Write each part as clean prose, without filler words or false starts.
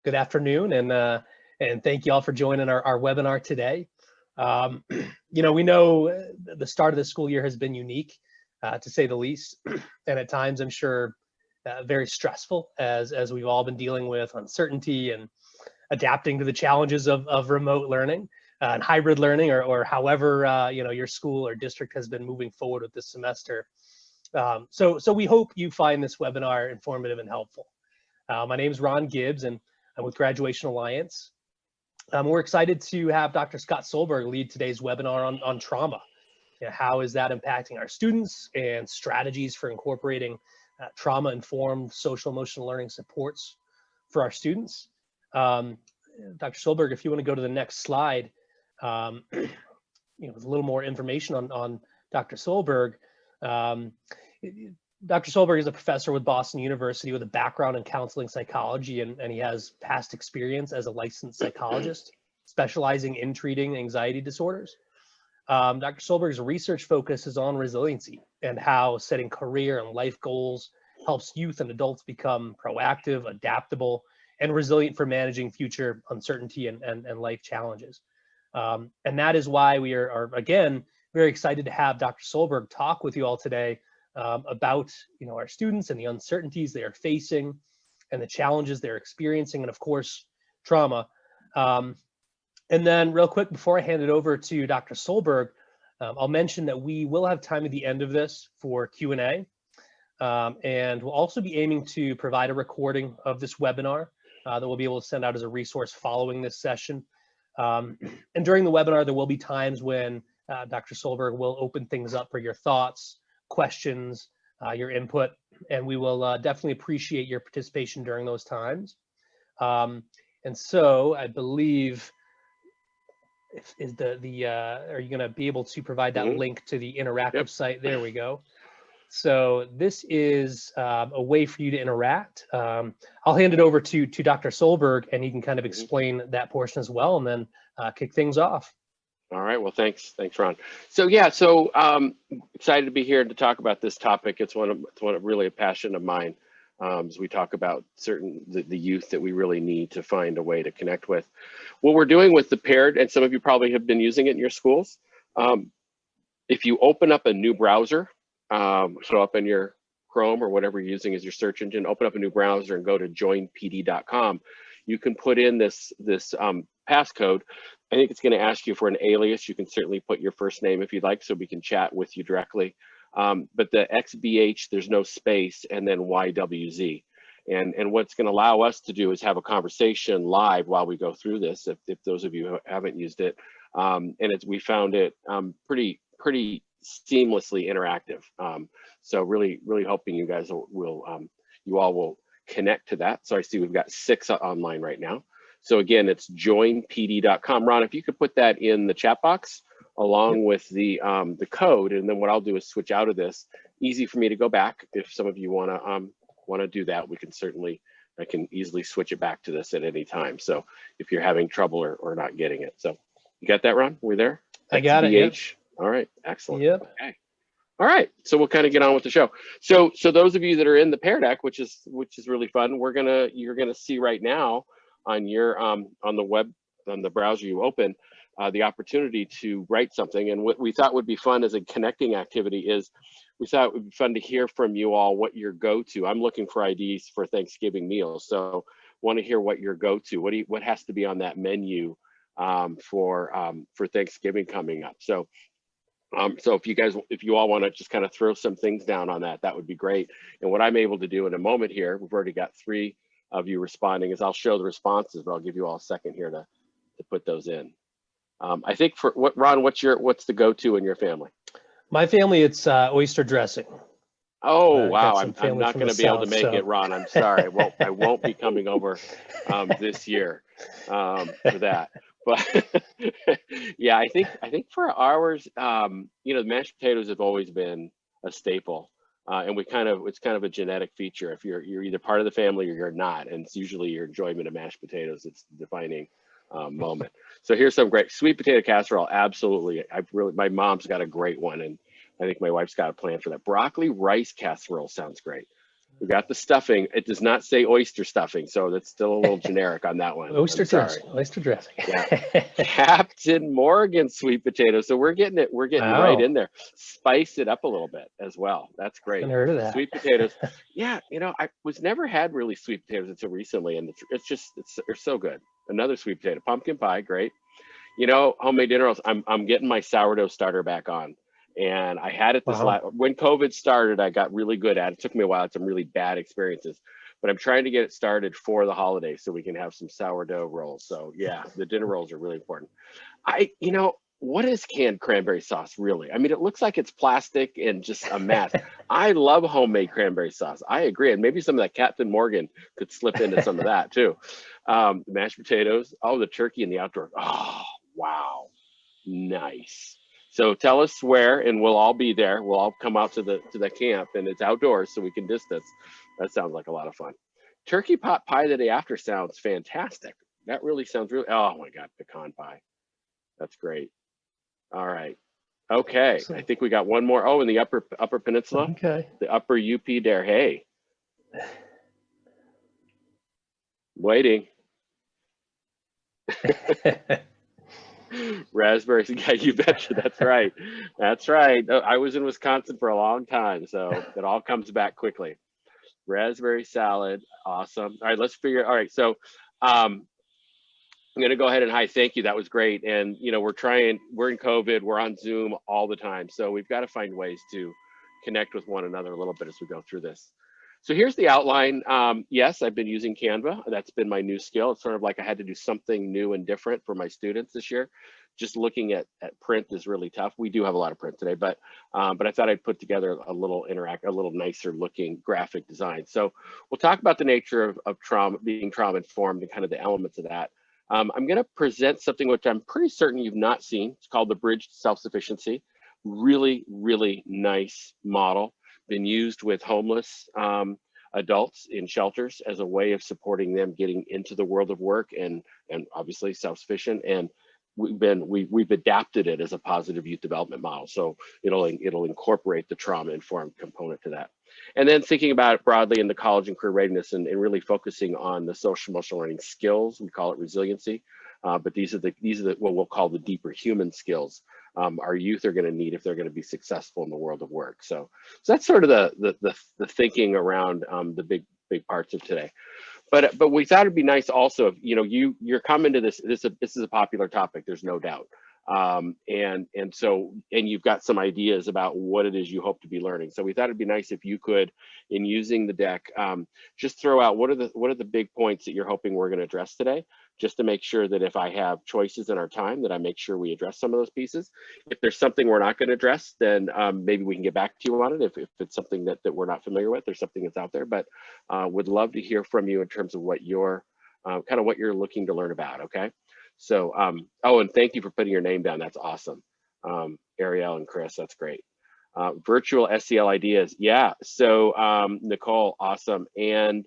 Good afternoon, and thank you all for joining our webinar today. We know the start of the school year has been unique, to say the least, and at times I'm sure very stressful as we've all been dealing with uncertainty and adapting to the challenges of remote learning and hybrid learning, or however your school or district has been moving forward with this semester. So we hope you find this webinar informative and helpful. My name is Ron Gibbs, and I'm with Graduation Alliance. We're excited to have Dr. Scott Solberg lead today's webinar on trauma. How is that impacting our students, and strategies for incorporating trauma-informed social emotional learning supports for our students. Dr. Solberg, if you want to go to the next slide, with a little more information on Dr. Solberg. Dr. Solberg is a professor with Boston University with a background in counseling psychology, and he has past experience as a licensed psychologist, specializing in treating anxiety disorders. Dr. Solberg's research focus is on resiliency and how setting career and life goals helps youth and adults become proactive, adaptable, and resilient for managing future uncertainty and life challenges. And that is why we are again, very excited to have Dr. Solberg talk with you all today about our students and the uncertainties they are facing and the challenges they're experiencing, and of course trauma. And then real quick before I hand it over to Dr. Solberg, I'll mention that we will have time at the end of this for Q&A, and we'll also be aiming to provide a recording of this webinar that we'll be able to send out as a resource following this session. And during the webinar there will be times when Dr. Solberg will open things up for your thoughts, questions, your input, and we will definitely appreciate your participation during those times. And so I believe, are you going to be able to provide that link to the interactive site? There we go. So this is a way for you to interact. I'll hand it over to Dr. Solberg, and he can kind of explain that portion as well, and then kick things off. All right, well, thanks, Ron. So excited to be here to talk about this topic. It's one of really a passion of mine, as we talk about the youth that we really need to find a way to connect with. What we're doing with the paired, and some of you probably have been using it in your schools. If you open up a new browser, so up in your Chrome or whatever you're using as your search engine, open up a new browser and go to joinpd.com. You can put in this passcode. I think it's going to ask you for an alias. You can certainly put your first name if you'd like, so we can chat with you directly. But the XBH, there's no space, and then YWZ. And what's going to allow us to do is have a conversation live while we go through this, if those of you who haven't used it. And we found it pretty seamlessly interactive. So really hoping you guys you all will connect to that. So I see we've got 6 online right now. So again, it's joinpd.com. Ron, if you could put that in the chat box along with the code, and then what I'll do is switch out of this. Easy for me to go back. If some of you want to do that, we can certainly, I can easily switch it back to this at any time. So if you're having trouble or not getting it. So you got that, Ron? We there? I got it. Yep. All right, excellent. Yep. Okay. All right, so we'll kind of get on with the show. So those of you that are in the Pear Deck, which is really fun, you're gonna see right now on your on the web, on the browser you open, the opportunity to write something. And what we thought would be fun as a connecting activity is, we thought it would be fun to hear from you all what your go-to. I'm looking for ideas for Thanksgiving meals, so want to hear what your go-to. What has to be on that menu for Thanksgiving coming up. So if you all want to just kind of throw some things down on that would be great. And what I'm able to do in a moment here, we've already got 3 of you responding, is I'll show the responses, but I'll give you all a second here to put those in. I think Ron, what's the go-to in your family? My family, it's oyster dressing. Oh, wow, I'm not going to be able to make it, Ron. I'm sorry. I won't be coming over this year for that. But yeah, I think for ours, the mashed potatoes have always been a staple, and it's kind of a genetic feature. If you're either part of the family or you're not, and it's usually your enjoyment of mashed potatoes, it's the defining moment. So here's some great sweet potato casserole. Absolutely, my mom's got a great one, and I think my wife's got a plan for that. Broccoli rice casserole sounds great. We got the stuffing. It does not say oyster stuffing, so that's still a little generic on that one. Oyster I'm sorry. dressing. Oyster dressing. Yeah. Captain Morgan sweet potato. So we're getting it. We're getting right in there. Spice it up a little bit as well. That's great. Haven't heard of that. Sweet potatoes. Yeah, you know, I was never had really sweet potatoes until recently, and they're so good. Another sweet potato, pumpkin pie, great. You know, homemade dinner rolls. I'm getting my sourdough starter back on. And I had it when COVID started, I got really good at it. It took me a while. I had some really bad experiences, but I'm trying to get it started for the holidays so we can have some sourdough rolls. So yeah, the dinner rolls are really important. You know, what is canned cranberry sauce really? I mean, it looks like it's plastic and just a mess. I love homemade cranberry sauce. I agree. And maybe some of that Captain Morgan could slip into some of that too. The mashed potatoes, the turkey and the outdoor. Oh, wow. Nice. So tell us where, and we'll all be there. We'll all come out to the camp, and it's outdoors, so we can distance. That sounds like a lot of fun. Turkey pot pie the day after sounds fantastic. That really sounds oh my God, pecan pie. That's great. All right. Okay. I think we got one more. Oh, in the upper peninsula. Okay. The upper UP there. Hey. Waiting. Raspberries, yeah, you betcha. That's right. That's right. I was in Wisconsin for a long time, so it all comes back quickly. Raspberry salad, awesome. All right, let's figure. All right, so I'm gonna go ahead and hi, thank you. That was great. And you know, we're in COVID, we're on Zoom all the time, so we've got to find ways to connect with one another a little bit as we go through this. So here's the outline. Yes, I've been using Canva. That's been my new skill. It's sort of like I had to do something new and different for my students this year. Just looking at print is really tough. We do have a lot of print today, but I thought I'd put together a little nicer looking graphic design. So we'll talk about the nature of trauma, being trauma informed, and kind of the elements of that. I'm going to present something which I'm pretty certain you've not seen. It's called the Bridge to Self-Sufficiency. Really, really nice model. Been used with homeless adults in shelters as a way of supporting them getting into the world of work and obviously self-sufficient. And we've adapted it as a positive youth development model. So it'll incorporate the trauma-informed component to that. And then thinking about it broadly in the college and career readiness and really focusing on the social emotional learning skills. We call it resiliency. But these are the what we'll call the deeper human skills our youth are going to need if they're going to be successful in the world of work. So that's sort of the thinking around the big parts of today. But we thought it'd be nice also if you're coming to this is a popular topic. There's no doubt. And you've got some ideas about what it is you hope to be learning. So we thought it'd be nice if you could, in using the deck, just throw out what are the big points that you're hoping we're going to address today, just to make sure that if I have choices in our time, that I make sure we address some of those pieces. If there's something we're not going to address, then maybe we can get back to you on it if it's something that we're not familiar with or something that's out there. But would love to hear from you in terms of what you're kind of what you're looking to learn about. Okay. So, and thank you for putting your name down. That's awesome. Ariel and Chris, that's great. Virtual SEL ideas. Yeah. So, Nicole, awesome. And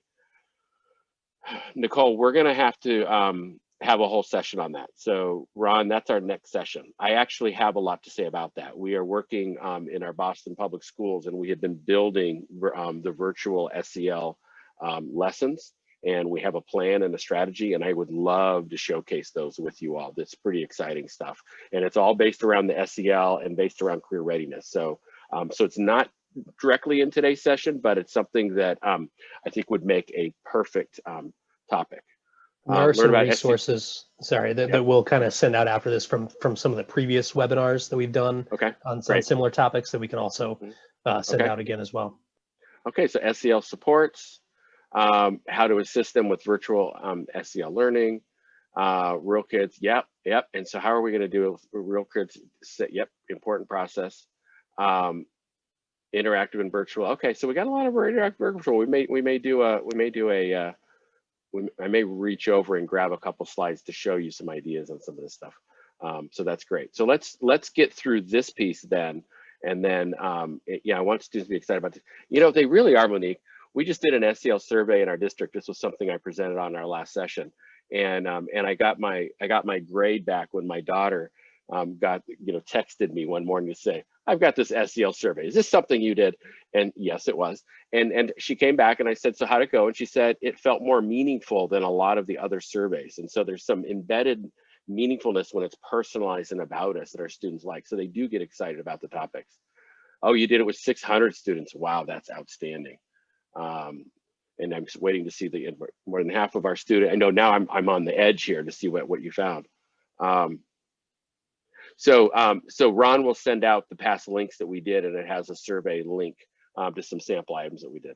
Nicole, we're going to have to have a whole session on that. So Ron, that's our next session. I actually have a lot to say about that. We are working in our Boston public schools, and we have been building the virtual SEL lessons. And we have a plan and a strategy, and I would love to showcase those with you all. That's pretty exciting stuff. And it's all based around the SEL and based around career readiness. So, so it's not directly in today's session, but it's something that I think would make a perfect topic. There are some resources, that we'll kind of send out after this from some of the previous webinars that we've done on some similar topics that we can also send out again as well. Okay, so SEL supports. How to assist them with virtual SEL learning, real kids, yep. And so how are we going to do it with real kids? Yep, important process. Interactive and virtual. Okay, so we got a lot of interactive virtual. I may reach over and grab a couple slides to show you some ideas on some of this stuff. So that's great. So let's get through this piece then, and then I want students to be excited about this. They really are, Monique. We just did an SEL survey in our district. This was something I presented on our last session, and I got my grade back when my daughter texted me one morning to say, I've got this SEL survey. Is this something you did? And yes, it was. And she came back and I said, so how'd it go? And she said, it felt more meaningful than a lot of the other surveys. And so there's some embedded meaningfulness when it's personalized and about us that our students like. So they do get excited about the topics. Oh, you did it with 600 students. Wow, that's outstanding. And I'm just waiting to see more than half of our students. I know now I'm on the edge here to see what you found. So Ron will send out the past links that we did, and it has a survey link to some sample items that we did.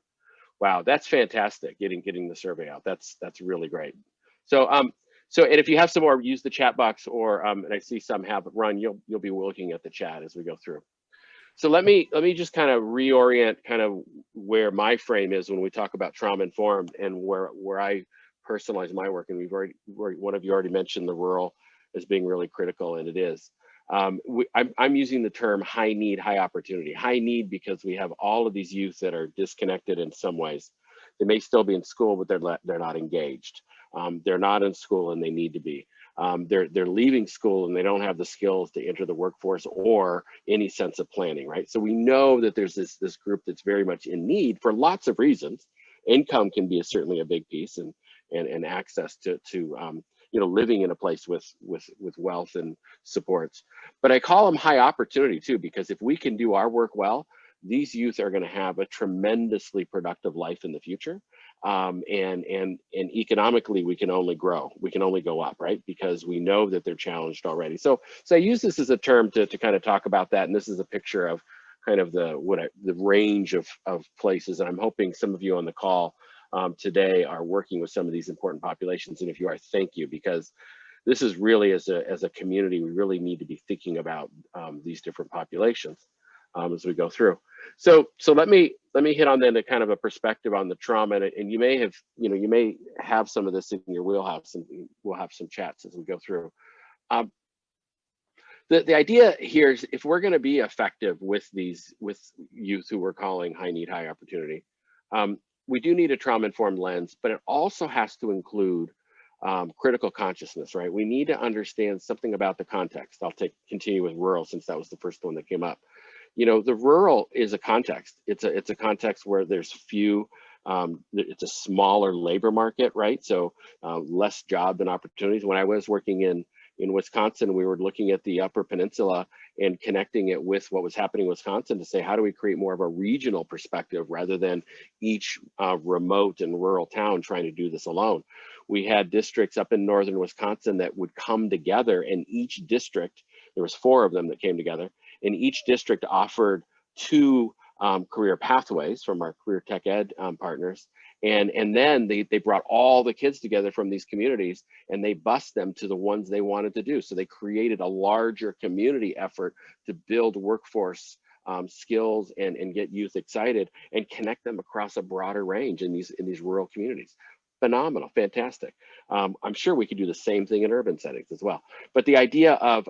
Wow, that's fantastic, getting the survey out. That's really great. So and if you have some more, use the chat box, or and I see some have, Ron, you'll be looking at the chat as we go through. So let me just kind of reorient kind of where my frame is when we talk about trauma informed and where I personalize my work. And one of you already mentioned the rural as being really critical, and it is. I'm using the term high need, high opportunity. High need because we have all of these youth that are disconnected in some ways. They may still be in school, but they're not engaged. They're not in school and they need to be. They're leaving school and they don't have the skills to enter the workforce or any sense of planning, right? So we know that there's this group that's very much in need for lots of reasons. Income can be certainly a big piece, and access to living in a place with wealth and supports. But I call them high opportunity too, because if we can do our work well, these youth are going to have a tremendously productive life in the future. And economically, we can only grow. We can only go up, right? Because we know that they're challenged already. So I use this as a term to kind of talk about that. And this is a picture of kind of the range of places. And I'm hoping some of you on the call today are working with some of these important populations. And if you are, thank you, because this is really, as a community, we really need to be thinking about these different populations as we go through. So let me hit on then a kind of a perspective on the trauma, and you may have some of this in your wheelhouse, and we'll have some chats as we go through. The idea here is, if we're going to be effective with youth who we're calling high need, high opportunity, we do need a trauma-informed lens, but it also has to include critical consciousness, right? We need to understand something about the context. I'll continue with rural, since that was the first one that came up. The rural is a context. It's a context where there's few, it's a smaller labor market, right? So less job and opportunities. When I was working in Wisconsin, we were looking at the Upper Peninsula and connecting it with what was happening in Wisconsin to say, how do we create more of a regional perspective rather than each remote and rural town trying to do this alone? We had districts up in northern Wisconsin that would come together, and each district, there was 4 of them that came together, and each district offered 2 career pathways from our career tech ed partners. And then they brought all the kids together from these communities, and they bused them to the ones they wanted to do. So they created a larger community effort to build workforce skills and get youth excited and connect them across a broader range in these rural communities. Phenomenal, fantastic. I'm sure we could do the same thing in urban settings as well. But the idea of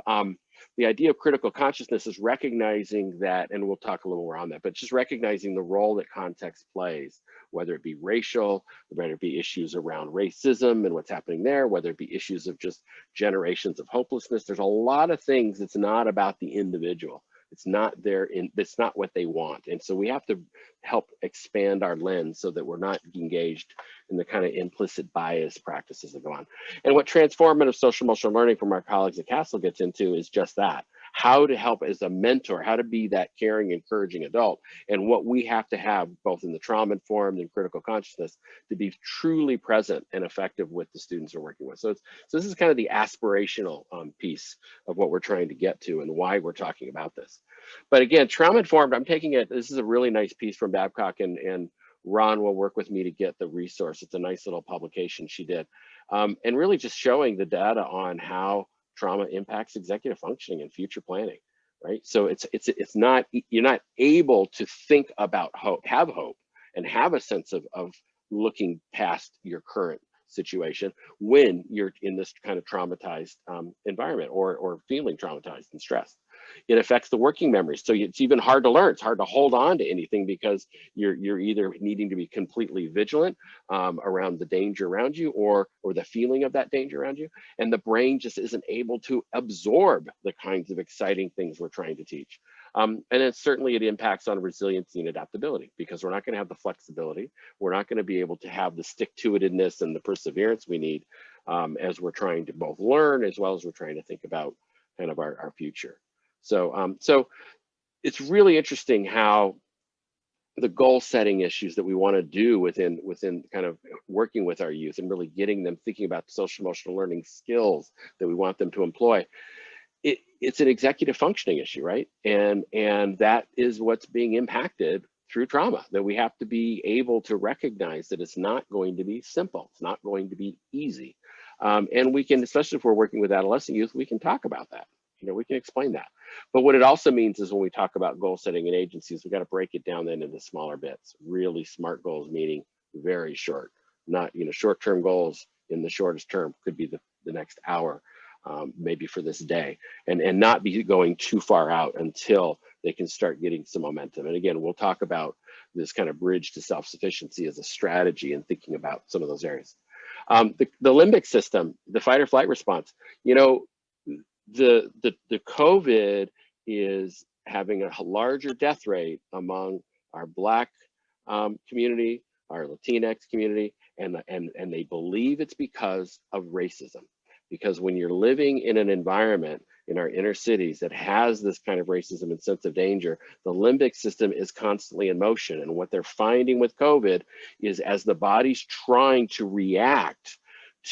critical consciousness is recognizing that, and we'll talk a little more on that, but just recognizing the role that context plays, whether it be racial, whether it be issues around racism and what's happening there, whether it be issues of just generations of hopelessness. There's a lot of things that's not about the individual. It's not it's not what they want. And so we have to help expand our lens so that we're not engaged in the kind of implicit bias practices that go on. And what transformative social emotional learning from our colleagues at CASEL gets into is just that. How to help as a mentor, how to be that caring, encouraging adult, and what we have to have both in the trauma-informed and critical consciousness to be truly present and effective with the students we're working with. So this is kind of the aspirational piece of what we're trying to get to and why we're talking about this. But again, trauma-informed, I'm taking it, this is a really nice piece from Babcock, and Ron will work with me to get the resource. It's a nice little publication she did. And really just showing the data on how trauma impacts executive functioning and future planning, right? So it's not, you're not able to think about hope, have hope, and have a sense of looking past your current situation when you're in this kind of traumatized environment or feeling traumatized and stressed. It affects the working memory. So it's even hard to learn. It's hard to hold on to anything because you're either needing to be completely vigilant around the danger around you or the feeling of that danger around you. And the brain just isn't able to absorb the kinds of exciting things we're trying to teach. And then certainly it impacts on resiliency and adaptability because we're not going to have the flexibility. We're not going to be able to have the stick-to-itiveness and the perseverance we need as we're trying to both learn as well as we're trying to think about kind of our future. So, so it's really interesting how the goal setting issues that we want to do within kind of working with our youth and really getting them thinking about the social emotional learning skills that we want them to employ. It's an executive functioning issue, right? And that is what's being impacted through trauma, that we have to be able to recognize that it's not going to be simple. It's not going to be easy. And we can, especially if we're working with adolescent youth, we can talk about that. You know, we can explain that. But what it also means is when we talk about goal setting and agencies, we got to break it down then into smaller bits. Really smart goals, meaning very short, not, you know, short-term goals in the shortest term could be the next hour, maybe for this day, and not be going too far out until they can start getting some momentum. And again, we'll talk about this kind of bridge to self-sufficiency as a strategy and thinking about some of those areas. The limbic system, the fight or flight response, you know, the COVID is having a larger death rate among our Black community, our Latinx community, and they believe it's because of racism. Because when you're living in an environment in our inner cities that has this kind of racism and sense of danger, the limbic system is constantly in motion. And what they're finding with COVID is as the body's trying to react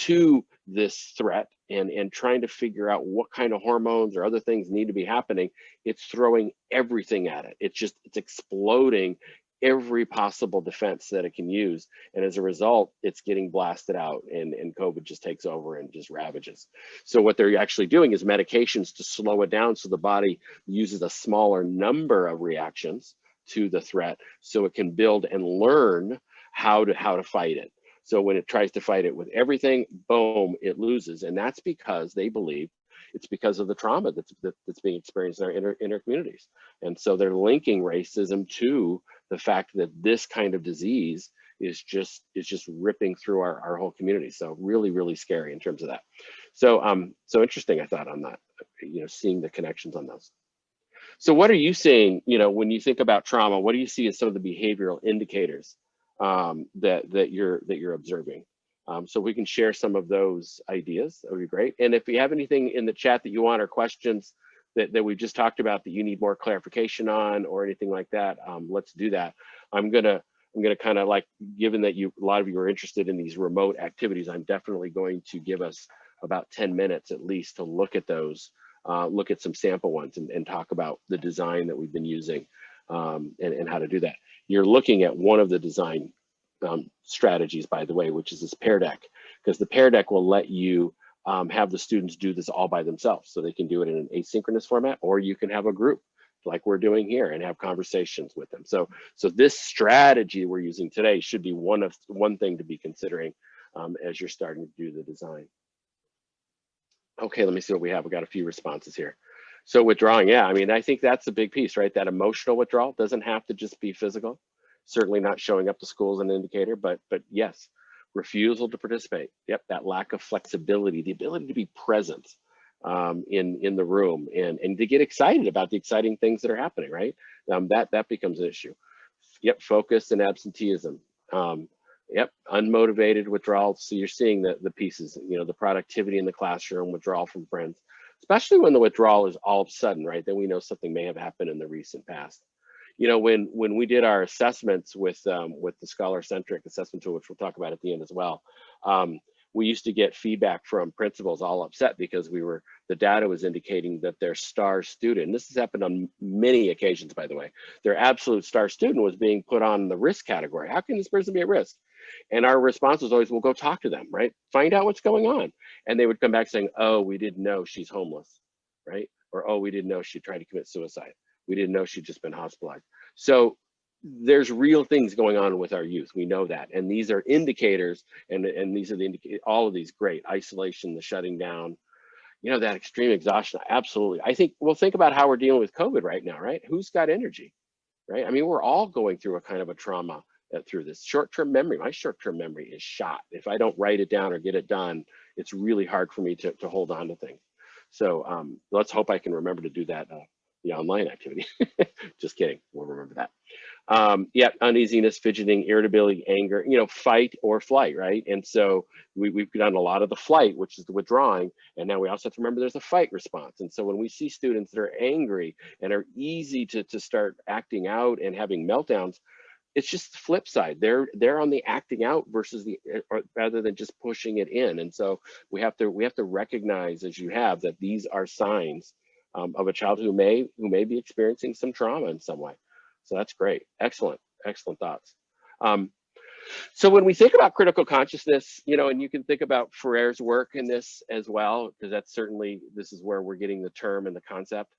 to this threat and trying to figure out what kind of hormones or other things need to be happening, it's throwing everything at it. It's exploding every possible defense that it can use. And as a result, it's getting blasted out and COVID just takes over and just ravages. So what they're actually doing is medications to slow it down so the body uses a smaller number of reactions to the threat so it can build and learn how to fight it. So when it tries to fight it with everything, boom, it loses. And that's because they believe it's because of the trauma that's being experienced in our inner communities. And so they're linking racism to the fact that this kind of disease is just ripping through our whole community. So really, really scary in terms of that. So so interesting, I thought, on that, you know, seeing the connections on those. So what are you seeing, you know, when you think about trauma? What do you see as some of the behavioral indicators that you're observing? So we can share some of those ideas. That would be great. And if you have anything in the chat that you want or questions that we just talked about that you need more clarification on or anything like that, let's do that. I'm gonna kind of, like, given that a lot of you are interested in these remote activities, I'm definitely going to give us about 10 minutes at least to look at those, look at some sample ones and talk about the design that we've been using and how to do that. You're looking at one of the design strategies, by the way, which is this pair deck, because the pair deck will let you have the students do this all by themselves. So they can do it in an asynchronous format, or you can have a group like we're doing here and have conversations with them. So this strategy we're using today should be one thing to be considering as you're starting to do the design. Okay, let me see what we have. We got a few responses here. So withdrawing, yeah, I mean, I think that's a big piece, right? That emotional withdrawal doesn't have to just be physical. Certainly not showing up to school is an indicator, but yes, refusal to participate. Yep, that lack of flexibility, the ability to be present in the room and to get excited about the exciting things that are happening, right? That becomes an issue. Yep, focus and absenteeism. Yep, unmotivated withdrawal. So you're seeing the pieces, you know, the productivity in the classroom, withdrawal from friends, especially when the withdrawal is all of a sudden, right? Then we know something may have happened in the recent past. You know, when we did our assessments with the scholar-centric assessment tool, which we'll talk about at the end as well, we used to get feedback from principals all upset because the data was indicating that their star student, and this has happened on many occasions, by the way, their absolute star student was being put on the risk category. How can this person be at risk? And our response was always, well, go talk to them, right? Find out what's going on. And they would come back saying, oh, we didn't know she's homeless, right? Or, oh, we didn't know she tried to commit suicide. We didn't know she'd just been hospitalized. So there's real things going on with our youth. We know that, and these are indicators, and these are the all of these great isolation, the shutting down, you know, that extreme exhaustion. Absolutely. I think, well, think about how we're dealing with COVID right now, right? Who's got energy, right? I mean, we're all going through a kind of a trauma through this. Short-term memory, my short-term memory is shot. If I don't write it down or get it done, it's really hard for me to hold on to things. So let's hope I can remember to do that, the online activity. Just kidding, we'll remember that. Yeah, uneasiness, fidgeting, irritability, anger, you know, fight or flight, right? And so we've done a lot of the flight, which is the withdrawing, and now we also have to remember there's a fight response. And so when we see students that are angry and are easy to start acting out and having meltdowns, it's just the flip side. They're on the acting out versus rather than just pushing it in. And so we have to recognize, as you have, that these are signs of a child who may be experiencing some trauma in some way. So that's great. Excellent thoughts. So when we think about critical consciousness, you know, and you can think about Ferrer's work in this as well, because that's certainly, this is where we're getting the term and the concept.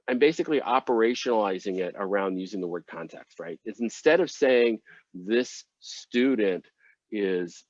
I'm basically operationalizing it around using the word context, right? It's instead of saying this student is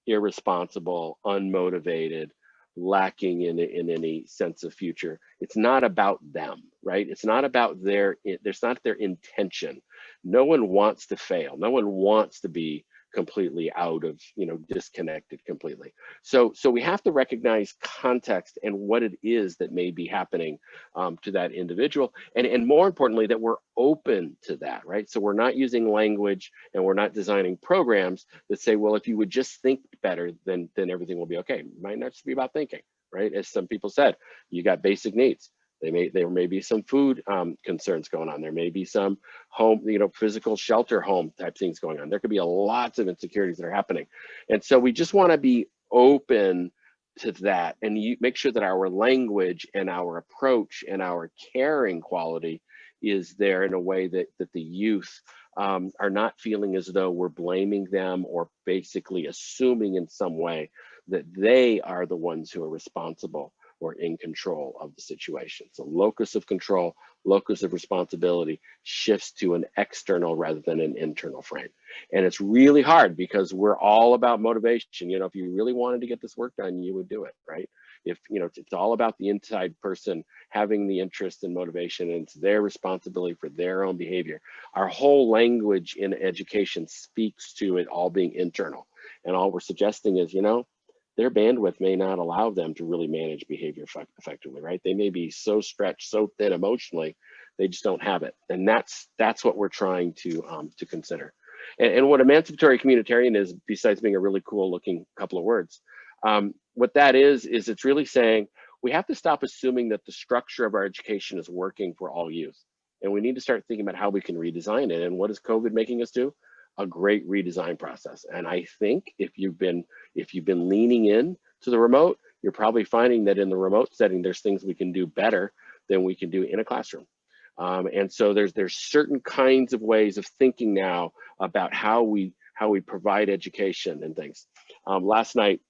irresponsible, unmotivated, lacking in any sense of future. It's not about them, right? It's not about their intention. No one wants to fail. No one wants to be completely out of, you know, disconnected completely. So we have to recognize context and what it is that may be happening to that individual, and more importantly, that we're open to that, right? So we're not using language and we're not designing programs that say, well, if you would just think better, then everything will be okay. It might not just be about thinking, right? As some people said, you got basic needs. There may be some food concerns going on. There may be some home, you know, physical shelter home type things going on. There could be lots of insecurities that are happening. And so we just want to be open to that, and you make sure that our language and our approach and our caring quality is there in a way that the youth are not feeling as though we're blaming them or basically assuming in some way that they are the ones who are responsible or in control of the situation. So locus of control, locus of responsibility shifts to an external rather than an internal frame. And it's really hard because we're all about motivation. You know, if you really wanted to get this work done, you would do it, right? If, you know, it's all about the inside person having the interest and motivation, and it's their responsibility for their own behavior. Our whole language in education speaks to it all being internal. And all we're suggesting is, you know, their bandwidth may not allow them to really manage behavior effectively, right? They may be so stretched, so thin emotionally, they just don't have it. And that's what we're trying to consider. And what emancipatory communitarian is, besides being a really cool looking couple of words, what that is it's really saying we have to stop assuming that the structure of our education is working for all youth. And we need to start thinking about how we can redesign it. And what is COVID making us do? A great redesign process. And I think if you've been leaning in to the remote, you're probably finding that in the remote setting, there's things we can do better than we can do in a classroom. And so there's certain kinds of ways of thinking now about how we provide education and things. Last night,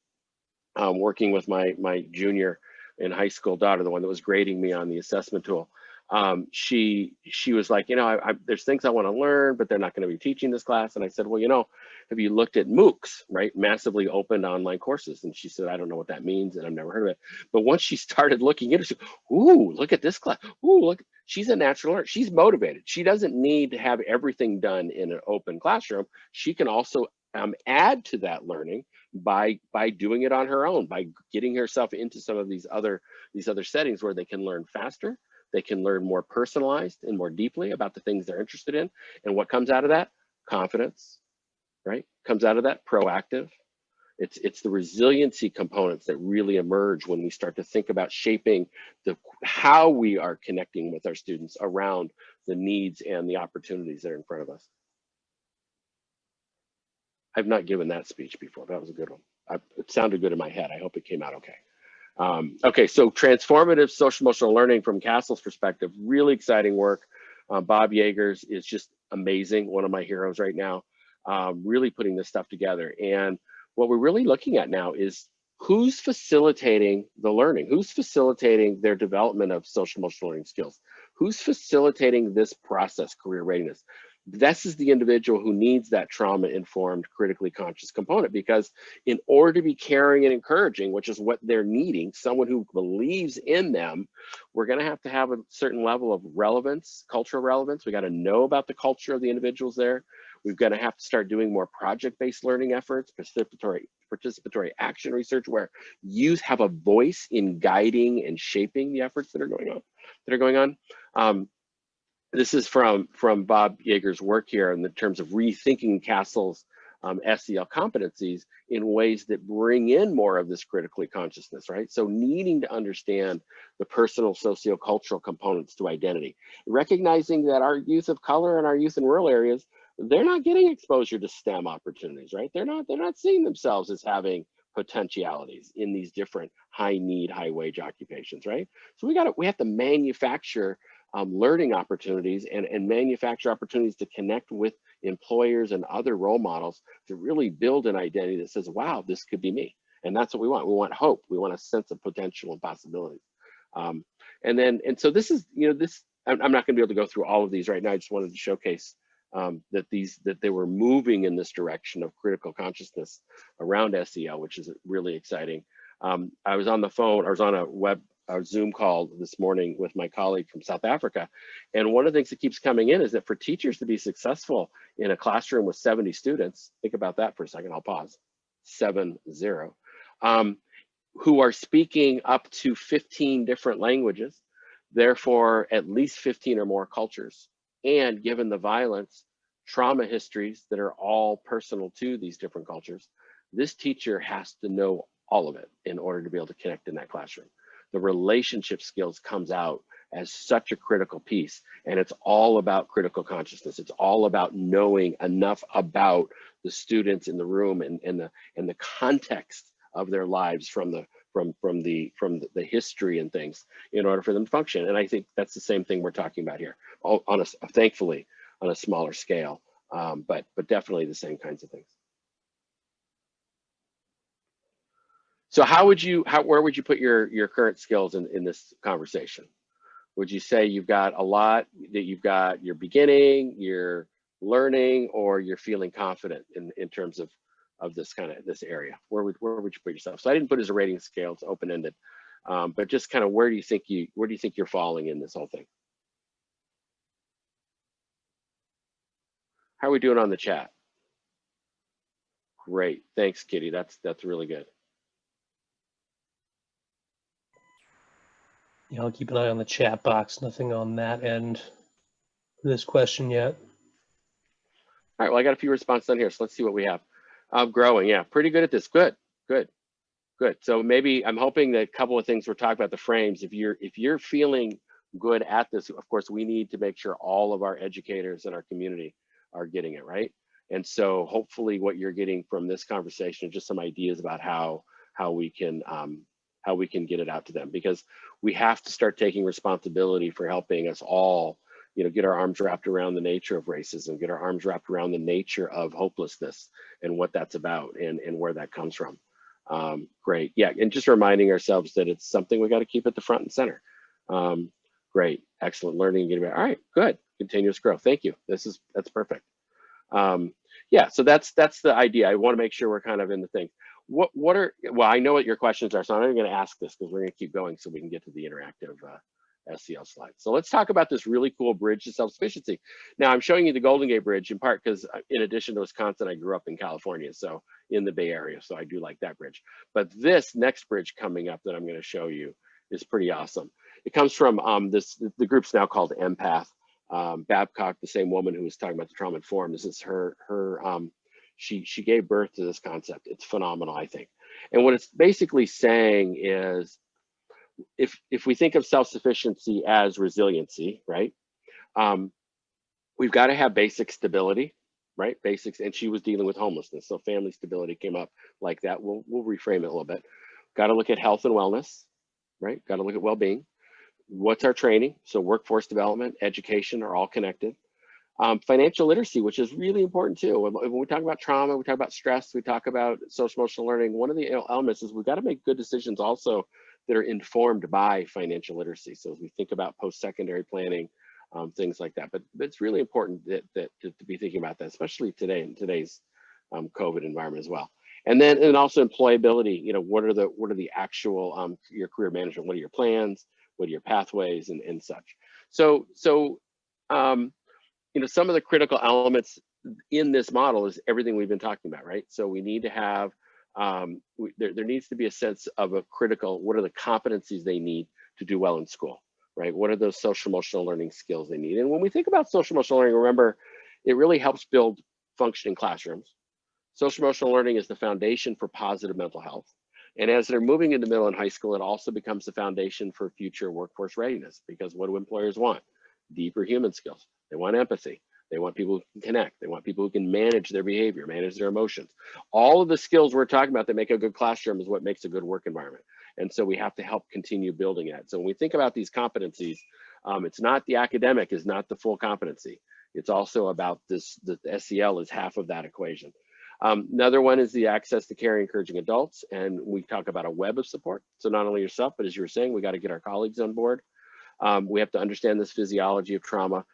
working with my junior in high school daughter, the one that was grading me on the assessment tool, she was like, you know, there's things I want to learn, but they're not going to be teaching this class. And I said, well, you know, have you looked at MOOCs, right? Massively opened online courses. And she said, I don't know what that means, and I've never heard of it. But once she started looking into it, she said, ooh, look at this class. Ooh, look, she's a natural learner. She's motivated. She doesn't need to have everything done in an open classroom. She can also add to that learning by doing it on her own, by getting herself into some of these other settings where they can learn faster. They can learn more personalized and more deeply about the things they're interested in. And what comes out of that? Confidence, right? Comes out of that proactive. It's the resiliency components that really emerge when we start to think about shaping how we are connecting with our students around the needs and the opportunities that are in front of us. I've not given that speech before. That was a good one. It sounded good in my head. I hope it came out okay. Okay, so transformative social emotional learning from CASEL's perspective, really exciting work. Bob Yeagers is just amazing, one of my heroes right now, really putting this stuff together. And what we're really looking at now is who's facilitating the learning, who's facilitating their development of social emotional learning skills, Who's facilitating this process, career readiness? This is the individual who needs that trauma-informed, critically conscious component, because in order to be caring and encouraging, which is what they're needing, someone who believes in them, we're going to have a certain level of relevance, cultural relevance. We got to know about the culture of the individuals there. We've got to have to start doing more project-based learning efforts, participatory action research, where youth have a voice in guiding and shaping the efforts that are going on. This is from Bob Yeager's work here in the terms of rethinking CASEL's SEL competencies in ways that bring in more of this critically consciousness, right? So needing to understand the personal sociocultural components to identity, recognizing that our youth of color and our youth in rural areas, they're not getting exposure to STEM opportunities, right? They're not seeing themselves as having potentialities in these different high need, high wage occupations, right? So we have to manufacture learning opportunities and manufacture opportunities to connect with employers and other role models to really build an identity that says, wow, this could be me. And that's what we want. We want hope. We want a sense of potential and possibilities. And so this is, I'm not going to be able to go through all of these right now. I just wanted to showcase that they were moving in this direction of critical consciousness around SEL, which is really exciting. I was on the phone, I was on a Zoom call this morning with my colleague from South Africa. And one of the things that keeps coming in is that for teachers to be successful in a classroom with 70 students, think about that for a second, I'll pause, 70, who are speaking up to 15 different languages, therefore at least 15 or more cultures. And given the violence, trauma histories that are all personal to these different cultures, this teacher has to know all of it in order to be able to connect in that classroom. The relationship skills comes out as such a critical piece, and it's all about critical consciousness. It's all about knowing enough about the students in the room and the context of their lives from the history and things in order for them to function. And I think that's the same thing we're talking about here, thankfully on a smaller scale, but definitely the same kinds of things. So where would you put your current skills in this conversation? Would you say you've got a lot, that you've got your beginning, your learning, or you're feeling confident in terms of this area? Where would you put yourself? So I didn't put it as a rating scale, it's open-ended, but just kind of where do you think you're falling in this whole thing? How are we doing on the chat? Great, thanks, Kitty. That's really good. Yeah, I'll keep an eye on the chat box. Nothing on that end for this question yet. All right, well, I got a few responses on here, so let's see what we have. Growing, yeah, pretty good at this. Good. So maybe I'm hoping that a couple of things we're talking about, the frames. If you're feeling good at this, of course, we need to make sure all of our educators in our community are getting it, right? And so hopefully what you're getting from this conversation is just some ideas about how we can get it out to them, because we have to start taking responsibility for helping us all, get our arms wrapped around the nature of racism, get our arms wrapped around the nature of hopelessness and what that's about and where that comes from. Great, yeah, and just reminding ourselves that it's something we got to keep at the front and center. Great, excellent learning. All right, good, continuous growth. Thank you. That's perfect. Yeah, so that's the idea. I want to make sure we're kind of in the thing. Well, I know what your questions are, so I'm not even going to ask this because we're going to keep going so we can get to the interactive SEL slides. So let's talk about this really cool bridge to self-sufficiency. Now I'm showing you the Golden Gate Bridge in part because in addition to Wisconsin, I grew up in California, so in the Bay Area, so I do like that bridge. But this next bridge coming up that I'm going to show you is pretty awesome. It comes from the group's now called EMPath. Babcock, the same woman who was talking about the trauma informed, this is her she gave birth to this concept. It's phenomenal, I think. And what it's basically saying is, if we think of self-sufficiency as resiliency, right? We've got to have basic stability, right? Basics, and she was dealing with homelessness, so family stability came up like that. We'll reframe it a little bit. Got to look at health and wellness, right? Got to look at well-being. What's our training? So workforce development, education are all connected. Financial literacy, which is really important too. When we talk about trauma, we talk about stress, we talk about social emotional learning. One of the elements is we've got to make good decisions also that are informed by financial literacy. So as we think about post-secondary planning, things like that, but it's really important that to be thinking about that, especially today in today's COVID environment as well. And also employability. You know, what are the actual your career management? What are your plans? What are your pathways and such? So you know, some of the critical elements in this model is everything we've been talking about, right? So we need to have there needs to be a sense of a critical. What are the competencies they need to do well in school? Right? What are those social emotional learning skills they need? And when we think about social emotional learning, remember, it really helps build functioning classrooms. Social emotional learning is the foundation for positive mental health. And as they're moving into middle and high school, it also becomes the foundation for future workforce readiness, because what do employers want? Deeper human skills. They want empathy. They want people who can connect. They want people who can manage their behavior, manage their emotions. All of the skills we're talking about that make a good classroom is what makes a good work environment. And so we have to help continue building that. So when we think about these competencies, it's not the academic is not the full competency. It's also about this, the SEL is half of that equation. Another one is the access to care, encouraging adults. And we talk about a web of support. So not only yourself, but as you were saying, we got to get our colleagues on board. We have to understand this physiology of trauma.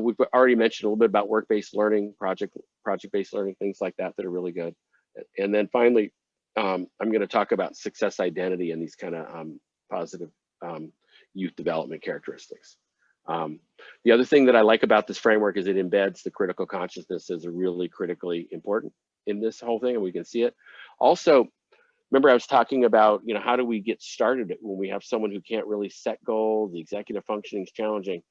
We've already mentioned a little bit about work-based learning, project-based learning, things like that that are really good. And then finally, I'm going to talk about success identity and these kind of positive youth development characteristics. The other thing that I like about this framework is it embeds the critical consciousness as a really critically important in this whole thing, and we can see it. Also, remember I was talking about, you know, how do we get started when we have someone who can't really set goals, the executive functioning is challenging.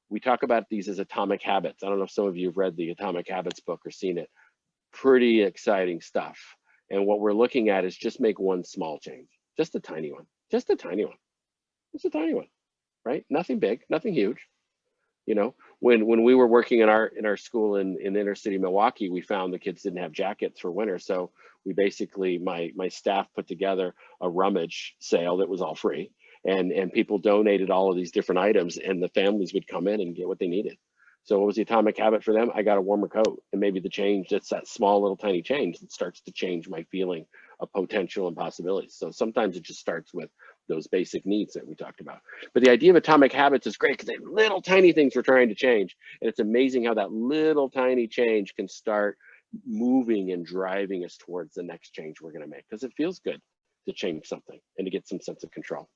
We talk about these as atomic habits. I don't know if some of you have read the Atomic Habits book or seen it. Pretty exciting stuff. And what we're looking at is just make one small change, just a tiny one, just a tiny one, just a tiny one, right? Nothing big, nothing huge. You know, when we were working in our school in inner city Milwaukee, we found the kids didn't have jackets for winter. So we basically, my staff put together a rummage sale that was all free. And people donated all of these different items, and the families would come in and get what they needed. So what was the atomic habit for them? I got a warmer coat. And maybe the change, that's that small little tiny change that starts to change my feeling of potential and possibilities. So sometimes it just starts with those basic needs that we talked about. But the idea of atomic habits is great because they're little tiny things we're trying to change. And it's amazing how that little tiny change can start moving and driving us towards the next change we're going to make, because it feels good to change something and to get some sense of control.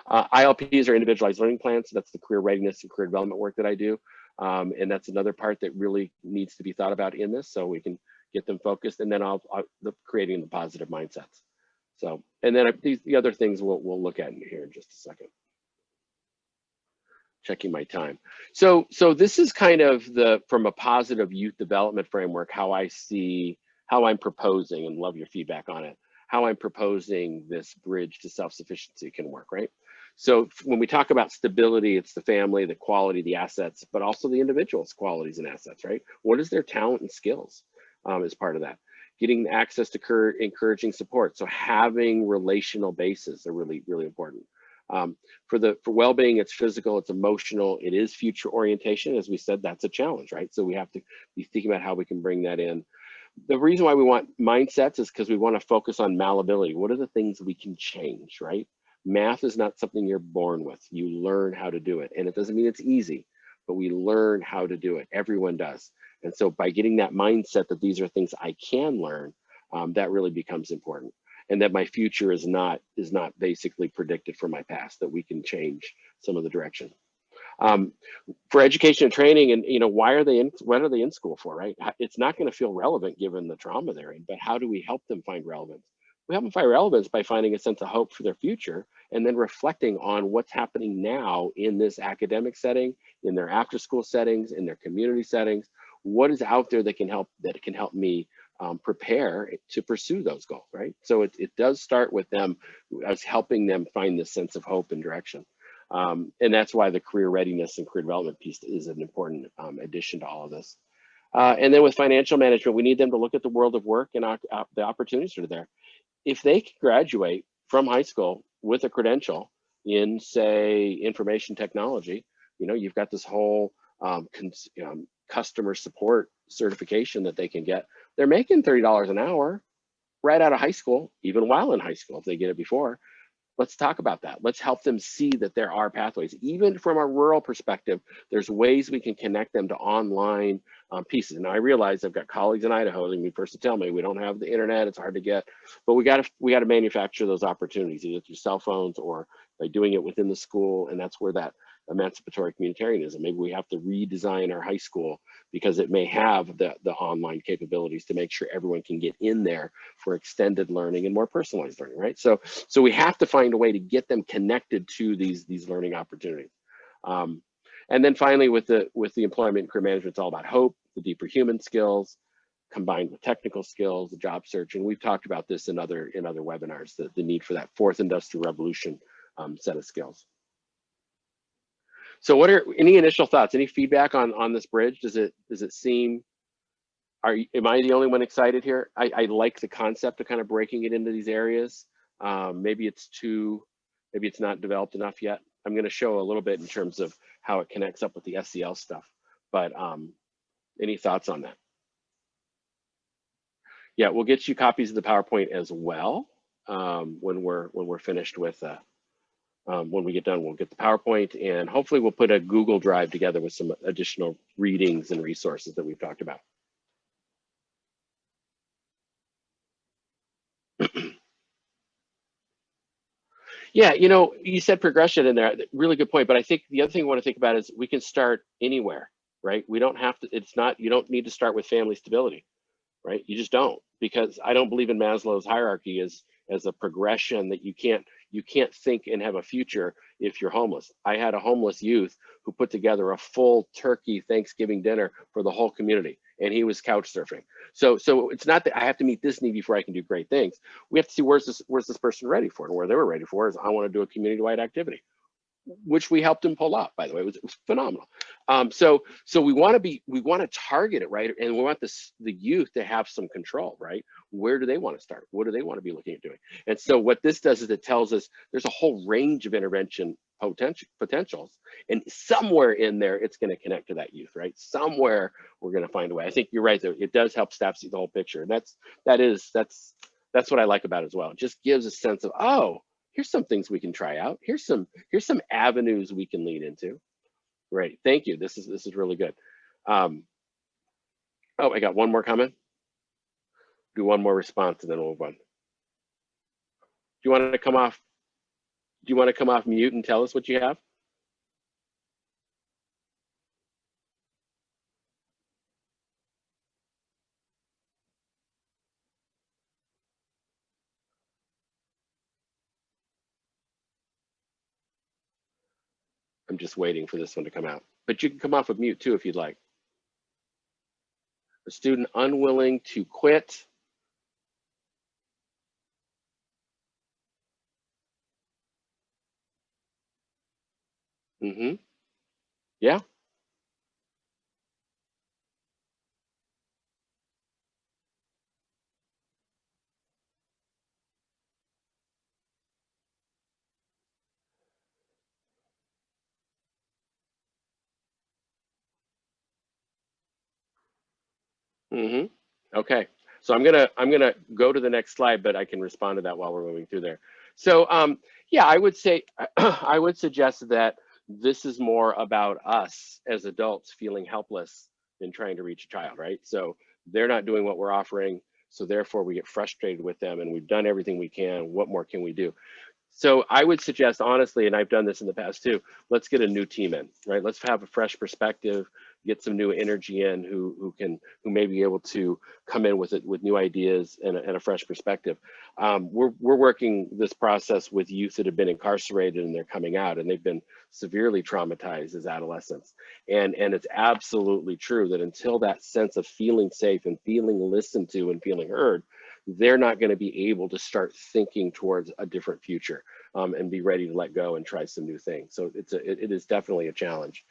ILPs are individualized learning plans. So that's the career readiness and career development work that I do. And that's another part that really needs to be thought about in this, so we can get them focused. And then creating the positive mindsets. So, and then the other things we'll look at in here in just a second. Checking my time. So this is kind of from a positive youth development framework, how I'm proposing, and love your feedback on it, how I'm proposing this bridge to self-sufficiency can work, right? So when we talk about stability, it's the family, the quality, the assets, but also the individual's qualities and assets, right? What is their talent and skills as part of that? Getting access to encouraging support. So having relational bases are really, really important. For well-being, it's physical, it's emotional, it is future orientation. As we said, that's a challenge, right? So we have to be thinking about how we can bring that in. The reason why we want mindsets is because we want to focus on malleability. What are the things we can change, right? Math is not something you're born with. You learn how to do it. And it doesn't mean it's easy, but we learn how to do it. Everyone does. And so by getting that mindset that these are things I can learn, that really becomes important. And that my future is not basically predicted from my past, that we can change some of the direction. For education and training, and what are they in school for, right? It's not going to feel relevant given the trauma they're in, but how do we help them find relevance? We help them find relevance by finding a sense of hope for their future, and then reflecting on what's happening now in this academic setting, in their after school settings, in their community settings. What is out there that can help me prepare to pursue those goals, right? So it does start with them, as helping them find this sense of hope and direction. And that's why the career readiness and career development piece is an important addition to all of this. And then with financial management, we need them to look at the world of work and the opportunities that are there. If they can graduate from high school with a credential in, say, information technology, you've got this whole customer support certification that they can get. They're making $30 an hour right out of high school, even while in high school, if they get it before. let's talk about that. Let's help them see that there are pathways. Even from a rural perspective, there's ways we can connect them to online pieces. Now I realize I've got colleagues in Idaho, they need first to tell me we don't have the internet, it's hard to get, but we got to manufacture those opportunities either through cell phones or by doing it within the school, and that's where that emancipatory communitarianism. Maybe we have to redesign our high school because it may have the online capabilities to make sure everyone can get in there for extended learning and more personalized learning, right? So we have to find a way to get them connected to these learning opportunities. And then finally, with the employment and career management, it's all about hope, the deeper human skills, combined with technical skills, the job search, and we've talked about this in other webinars, the need for that fourth industrial revolution set of skills. So what are any initial thoughts, any feedback on this bridge? Does it seem, am I the only one excited here? I like the concept of kind of breaking it into these areas. Maybe it's not developed enough yet. I'm going to show a little bit in terms of how it connects up with the SEL stuff, but any thoughts on that? Yeah, we'll get you copies of the PowerPoint as well when we're finished with when we get done. We'll get the PowerPoint, and hopefully we'll put a Google Drive together with some additional readings and resources that we've talked about. Yeah, you know, you said progression in there, really good point, but I think the other thing we want to think about is we can start anywhere, right? We don't have to, you don't need to start with family stability, right? You just don't, because I don't believe in Maslow's hierarchy as a progression that you can't think and have a future if you're homeless. I had a homeless youth who put together a full turkey Thanksgiving dinner for the whole community, and he was couch surfing. So it's not that I have to meet this need before I can do great things. We have to see where's this person ready for, and where they were ready for is I want to do a community-wide activity, which we helped him pull off, by the way. It was phenomenal. So we want to target it, right? And we want the youth to have some control, right? Where do they want to start? What do they want to be looking at doing? And so what this does is it tells us there's a whole range of intervention potentials, and somewhere in there it's going to connect to that youth, right? Somewhere we're going to find a way. I think you're right, though. It does help staff see the whole picture, and that's what I like about it as well. It just gives a sense of, oh, here's some things we can try out. Here's some avenues we can lead into. Great, thank you. This is really good. Oh, I got one more comment. Do one more response and then we'll move on. Do you want to come off? Do you want to come off mute and tell us what you have? I'm just waiting for this one to come out, but you can come off of mute too if you'd like. A student unwilling to quit. Mm-hmm. Yeah. Mm-hmm. Okay. So I'm gonna go to the next slide, but I can respond to that while we're moving through there. So yeah, I would say I would suggest that this is more about us as adults feeling helpless than trying to reach a child, right? So they're not doing what we're offering, so therefore we get frustrated with them, and we've done everything we can. What more can we do? So I would suggest, honestly, and I've done this in the past too, let's get a new team in, right? Let's have a fresh perspective, get some new energy in who may be able to come in with new ideas and a fresh perspective. We're working this process with youth that have been incarcerated and they're coming out, and they've been severely traumatized as adolescents. And it's absolutely true that until that sense of feeling safe and feeling listened to and feeling heard, they're not going to be able to start thinking towards a different future and be ready to let go and try some new things. So it is definitely a challenge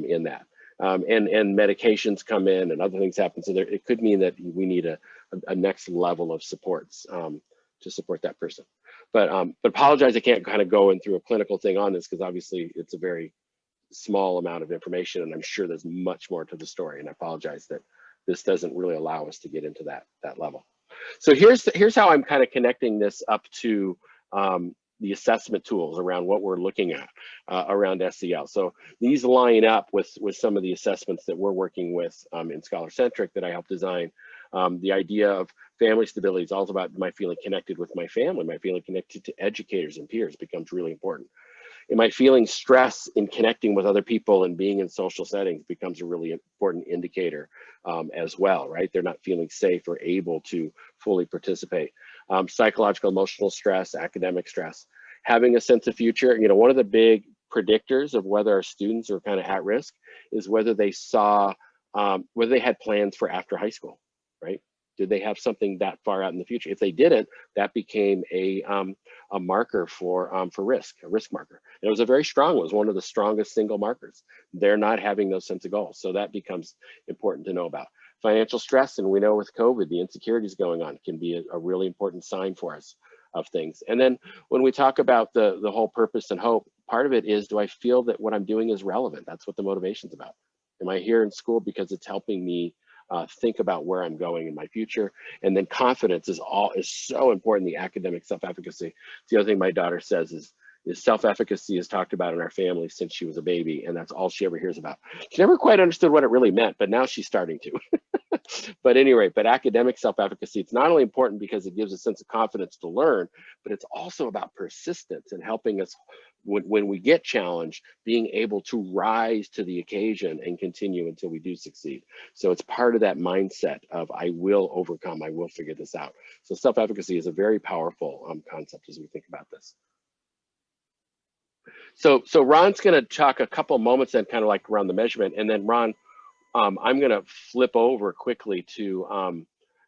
in that. And medications come in and other things happen. So it could mean that we need a next level of supports to support that person. But apologize, I can't kind of go in through a clinical thing on this because obviously it's a very small amount of information, and I'm sure there's much more to the story. And I apologize that this doesn't really allow us to get into that level. So here's how I'm kind of connecting this up to the assessment tools around what we're looking at around SEL. So these line up with some of the assessments that we're working with in Scholar-Centric that I helped design. The idea of family stability is all about my feeling connected with my family, my feeling connected to educators and peers becomes really important. Am I feeling stress in connecting with other people and being in social settings becomes a really important indicator as well, right? They're not feeling safe or able to fully participate. Psychological, emotional stress, academic stress. Having a sense of future, you know, one of the big predictors of whether our students are kind of at risk is whether they saw, whether they had plans for after high school, right? Did they have something that far out in the future? If they didn't, that became a marker for risk, a risk marker. And it was a very strong one. It was one of the strongest single markers. They're not having those sense of goals. So that becomes important to know about. Financial stress, and we know with COVID, the insecurities going on can be a really important sign for us of things. And then when we talk about the whole purpose and hope, part of it is, do I feel that what I'm doing is relevant? That's what the motivation's about. Am I here in school because it's helping me think about where I'm going in my future? And then confidence is so important. The academic self-efficacy. The other thing my daughter says is self-efficacy is talked about in our family since she was a baby, and that's all she ever hears about. She never quite understood what it really meant, but now she's starting to. But anyway, but academic self-efficacy, it's not only important because it gives a sense of confidence to learn, but it's also about persistence and helping us when we get challenged, being able to rise to the occasion and continue until we do succeed. So it's part of that mindset of I will overcome, I will figure this out. So self-efficacy is a very powerful concept as we think about this. So Ron's going to talk a couple moments then kind of like around the measurement, and then Ron, I'm going to flip over quickly to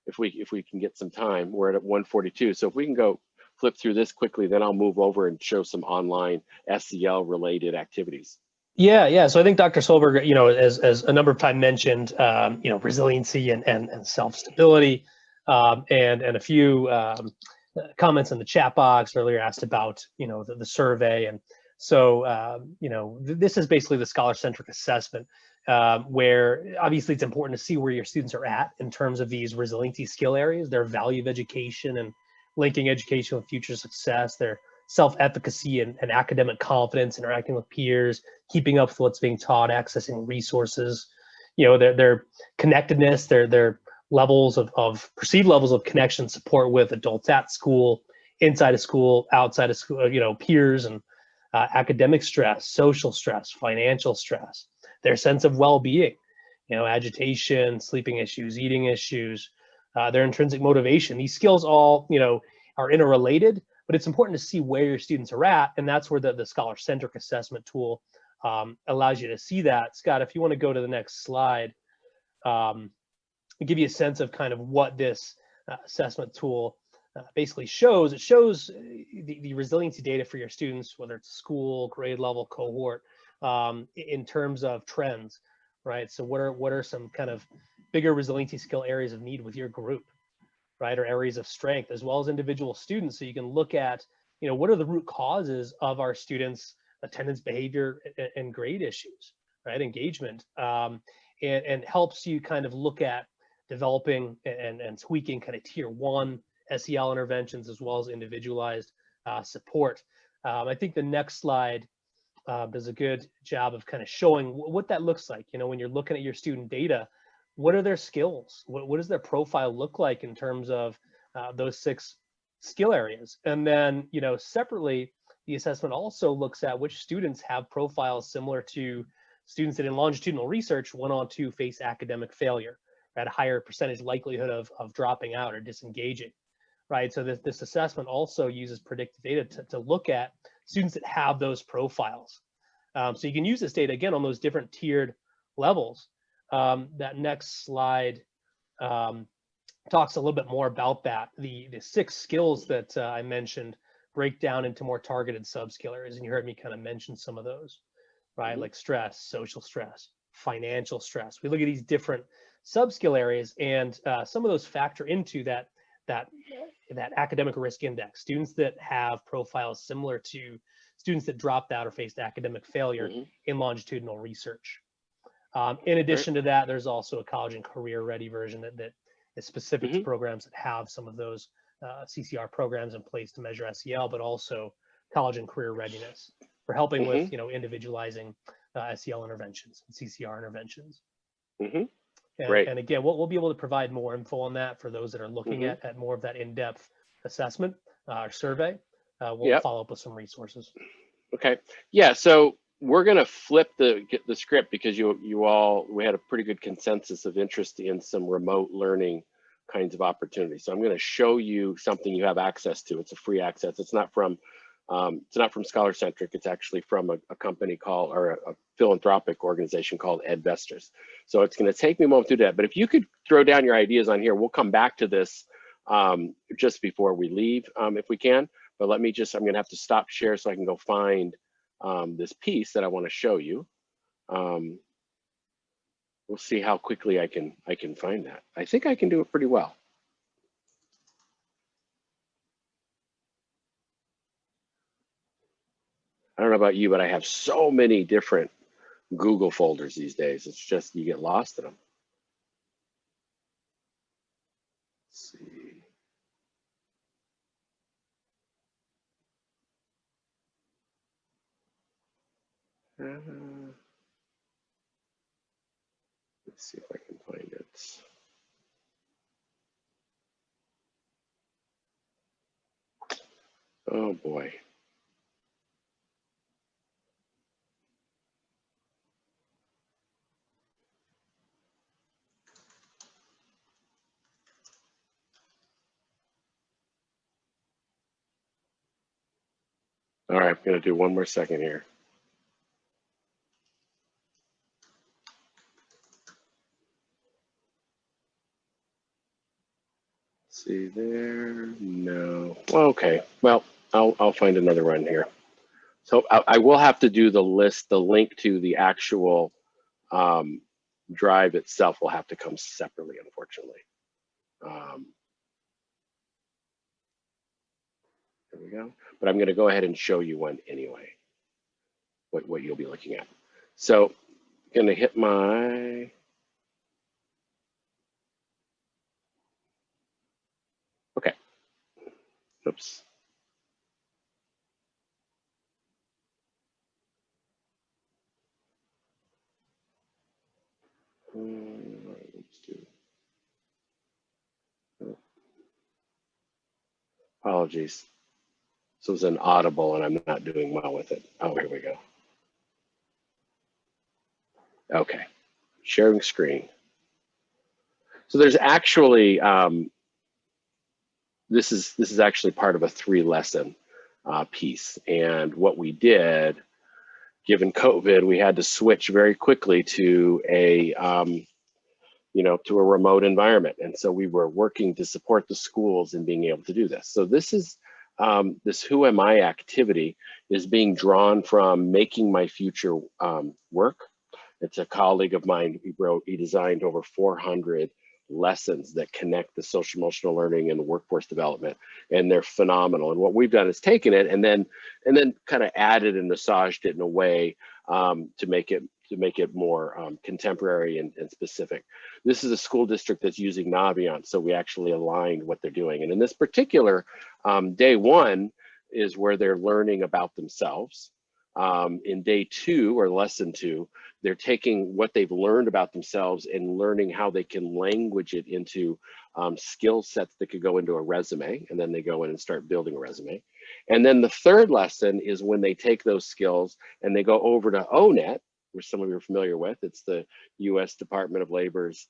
if we can get some time. We're at 1:42, so if we can go flip through this quickly, then I'll move over and show some online SEL related activities. Yeah. So I think Dr. Solberg, you know, as a number of times mentioned, you know, resiliency and self-stability, and a few comments in the chat box earlier asked about, you know, the survey. And so, you know, this is basically the scholar-centric assessment, where obviously it's important to see where your students are at in terms of these resiliency skill areas, their value of education and linking education with future success, their self-efficacy and academic confidence, interacting with peers, keeping up with what's being taught, accessing resources, you know, their connectedness, their levels of perceived levels of connection, support with adults at school, inside of school, outside of school, you know, peers, and academic stress, social stress, financial stress, their sense of well-being, you know, agitation, sleeping issues, eating issues, their intrinsic motivation. These skills all, you know, are interrelated, but it's important to see where your students are at, and that's where the scholar-centric assessment tool allows you to see that. Scott, if you want to go to the next slide, give you a sense of kind of what this assessment tool basically shows. It shows the resiliency data for your students, whether it's school, grade level, cohort, in terms of trends, right? So what are some kind of bigger resiliency skill areas of need with your group, right? Or areas of strength, as well as individual students. So you can look at, you know, what are the root causes of our students' attendance, behavior, and grade issues, right? Engagement, and helps you kind of look at developing and tweaking kind of tier 1 SEL interventions, as well as individualized support. I think the next slide does a good job of kind of showing what that looks like. You know, when you're looking at your student data, what are their skills? What does their profile look like in terms of those 6 skill areas? And then, you know, separately, the assessment also looks at which students have profiles similar to students that in longitudinal research went on to face academic failure at a higher percentage likelihood of dropping out or disengaging, right? So this assessment also uses predictive data to look at students that have those profiles. So you can use this data, again, on those different tiered levels. That next slide talks a little bit more about that. The 6 skills that I mentioned break down into more targeted sub-skill areas, and you heard me kind of mention some of those, right? Like stress, social stress, financial stress. We look at these different sub-skill areas, and some of those factor into that academic risk index. Students that have profiles similar to students that dropped out or faced academic failure in longitudinal research. In addition to that, there's also a college and career ready version that is specific to programs that have some of those CCR programs in place to measure SEL, but also college and career readiness for helping with, individualizing SEL interventions and CCR interventions. Great. And again, we'll be able to provide more info on that for those that are looking at more of that in-depth assessment or survey. We'll follow up with some resources. Okay. Yeah. So we're going to flip the script because we had a pretty good consensus of interest in some remote learning kinds of opportunities. So I'm going to show you something you have access to. It's a free access. It's not from Scholar-Centric. It's actually from a company called, or a philanthropic organization called EdVestors. So it's going to take me a moment to do that. But if you could throw down your ideas on here, we'll come back to this just before we leave, if we can. But I'm going to have to stop share so I can go find this piece that I want to show you. We'll see how quickly I can find that. I think I can do it pretty well. I don't know about you, but I have so many different Google folders these days. It's just, you get lost in them. Let's see. Let's see if I can find it. Oh boy. All right, I'm going to do one more second here. See there? No. Okay. Well, I'll find another run here. So I will have to do the link to the actual drive itself will have to come separately, unfortunately. There we go. But I'm going to go ahead and show you one anyway, what you'll be looking at. So I'm going to hit my, okay. Oops. Let's do. Apologies. So it's an audible and I'm not doing well with it. Oh, here we go. Okay, sharing screen. So there's actually, this is actually part of a 3-lesson piece. And what we did, given COVID, we had to switch very quickly to a, to a remote environment. And so we were working to support the schools in being able to do this. So this is, this Who Am I activity is being drawn from Making My Future Work. It's a colleague of mine. He designed over 400 lessons that connect the social emotional learning and the workforce development, and they're phenomenal. And what we've done is taken it and then kind of added and massaged it in a way to make it more contemporary and specific. This is a school district that's using Naviance, so we actually aligned what they're doing. And in this particular day 1 is where they're learning about themselves. In day 2 or lesson 2, they're taking what they've learned about themselves and learning how they can language it into skill sets that could go into a resume, and then they go in and start building a resume. And then the 3rd lesson is when they take those skills and they go over to ONET, which some of you are familiar with. It's the US Department of Labor's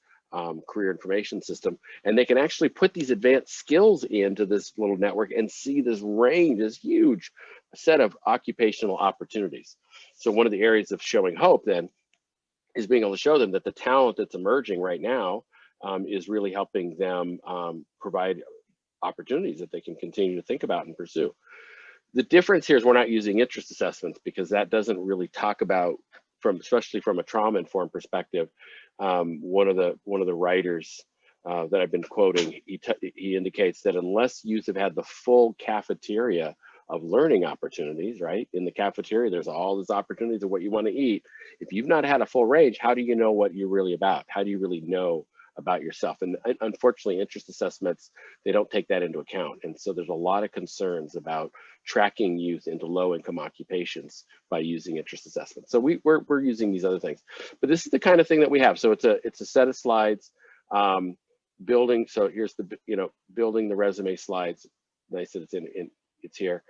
career information system, and they can actually put these advanced skills into this little network and see this range, this huge set of occupational opportunities. So one of the areas of showing hope then is being able to show them that the talent that's emerging right now is really helping them provide opportunities that they can continue to think about and pursue. The difference here is we're not using interest assessments because that doesn't really talk about, especially from a trauma-informed perspective. One of the writers that I've been quoting, he indicates that unless youth have had the full cafeteria of learning opportunities, right? In the cafeteria, there's all these opportunities of what you want to eat. If you've not had a full range, how do you know what you're really about? How do you really know about yourself. And unfortunately, interest assessments, they don't take that into account. And so there's a lot of concerns about tracking youth into low-income occupations by using interest assessments. So we're using these other things, but this is the kind of thing that we have. So it's a set of slides, building. So here's the, building the resume slides. And I said it's here.